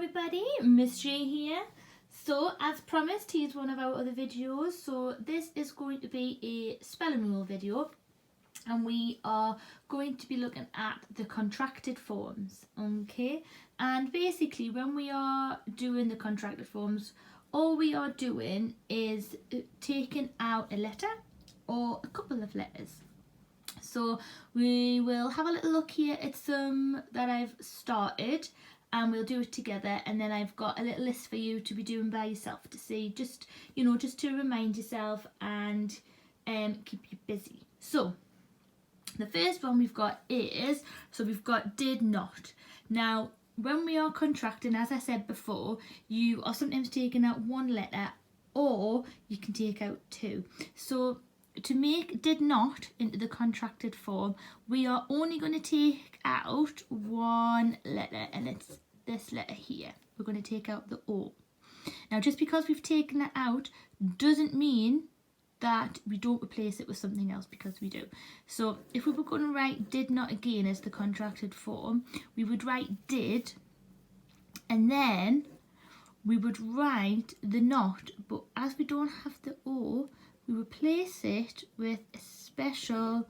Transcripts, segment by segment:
everybody, Miss J here. So as promised, here's one of our other videos. So this is going to be a spelling rule video, and we are going to be looking at the contracted forms, okay? And basically when we are doing the contracted forms, all we are doing is taking out a letter or a couple of letters. So we will have a little look here at some that I've started, and we'll do it together, and then I've got a little list for you to be doing by yourself to see, just to remind yourself and keep you busy. So the first one we've got is, so we've got did not. Now when we are contracting, as I said before, you are sometimes taking out one letter or you can take out two. So to make did not into the contracted form, we are only going to take out one letter, and it's this letter here. We're going to take out the O. Now just because we've taken that out doesn't mean that we don't replace it with something else, because we do. So if we were going to write did not again as the contracted form, we would write did, and then we would write the not, but as we don't have the O, we replace it with a special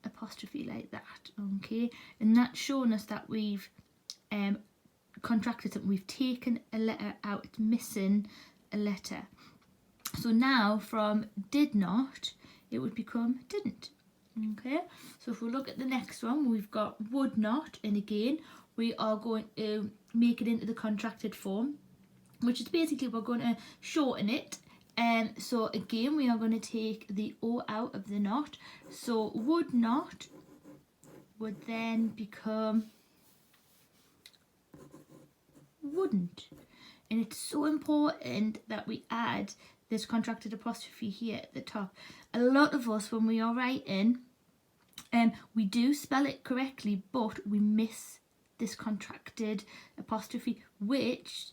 apostrophe like that, okay? And that's showing us that we've contracted it. We've taken a letter out, it's missing a letter. So now from did not, it would become didn't, okay? So if we look at the next one, we've got would not, and again, we are going to make it into the contracted form, which is basically we're going to shorten it. So again, we are going to take the O out of the not. So would not would then become wouldn't. And it's so important that we add this contracted apostrophe here at the top. A lot of us, when we are writing, we do spell it correctly, but we miss this contracted apostrophe, which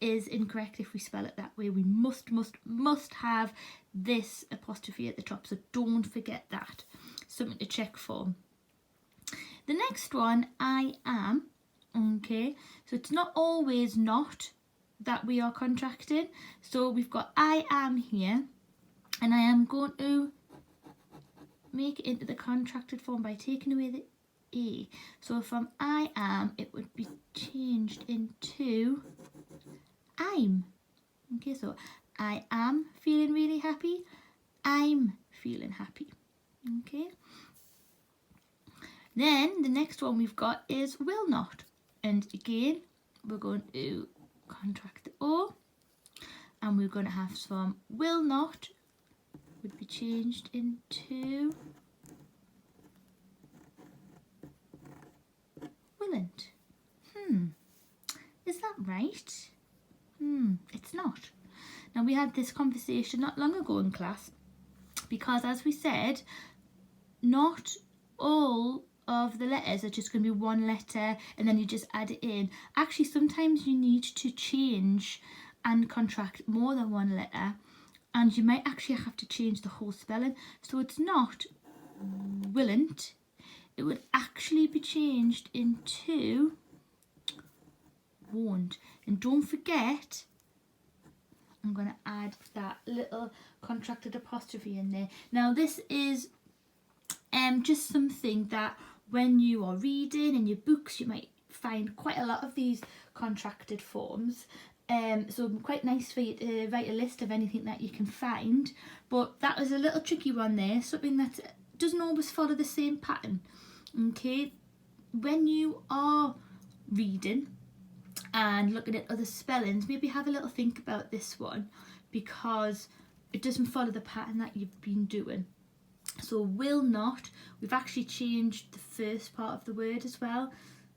is incorrect if we spell it that way. We must have this apostrophe at the top, so don't forget that. Something to check for. The next one, I am, okay, so it's not always not that we are contracting. So we've got I am here, and I am going to make it into the contracted form by taking away the A. So from I am, it would be changed into I'm. Okay, so I am feeling really happy, I'm feeling happy. Okay. Then the next one we've got is will not. And again, we're going to contract the O, and we're going to have some will not would be changed into willant. Is that right? It's not. Now we had this conversation not long ago in class, because as we said, not all of the letters are just going to be one letter and then you just add it in. Actually, sometimes you need to change and contract more than one letter, and you might actually have to change the whole spelling. So it's not willant, it would actually be changed into won't. And don't forget, I'm going to add that little contracted apostrophe in there. Now this is just something that when you are reading in your books, you might find quite a lot of these contracted forms. So quite nice for you to write a list of anything that you can find. But that was a little tricky one there, something that doesn't always follow the same pattern. Okay, when you are reading and looking at other spellings, maybe have a little think about this one, because it doesn't follow the pattern that you've been doing. So will not, we've actually changed the first part of the word as well.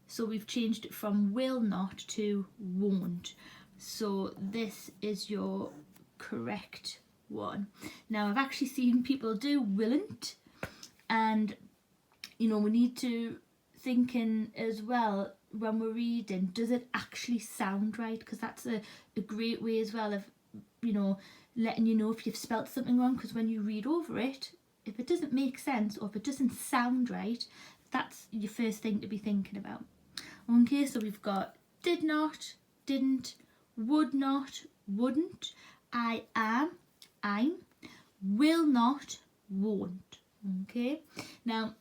So we've changed it from will not to won't. So this is your correct one. Now I've actually seen people do willn't, and we need to think in as well when we're reading, does it actually sound right? Because that's a great way as well of letting you know if you've spelt something wrong, because when you read over it, if it doesn't make sense or if it doesn't sound right, that's your first thing to be thinking about. Okay, so we've got did not, didn't, would not, wouldn't, I am, I'm, will not, won't. Okay, now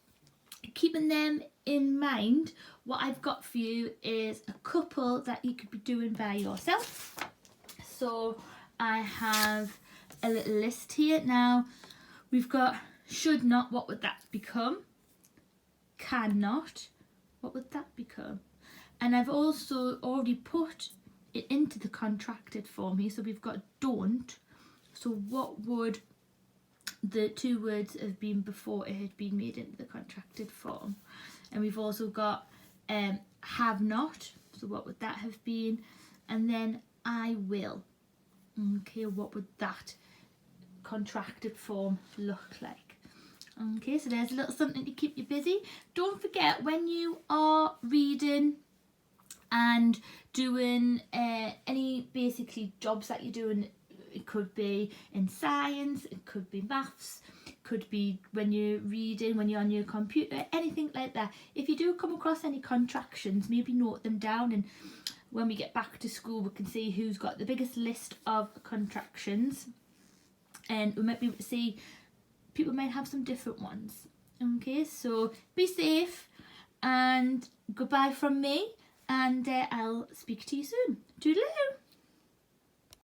keeping them in mind, what I've got for you is a couple that you could be doing by yourself. So I have a little list here. Now we've got should not, what would that become? Cannot, what would that become? And I've also already put it into the contracted form here. So we've got don't. So what would the two words have been before it had been made into the contracted form? And we've also got have not. So what would that have been? And then I will. Okay, what would that contracted form look like? Okay, so there's a little something to keep you busy. Don't forget, when you are reading and doing any basically jobs that you're doing, it could be in science, it could be maths, it could be when you're reading, when you're on your computer, anything like that. If you do come across any contractions, maybe note them down, and when we get back to school we can see who's got the biggest list of contractions, and we might be able to see people might have some different ones. Okay, so be safe and goodbye from me, and I'll speak to you soon. Toodaloo.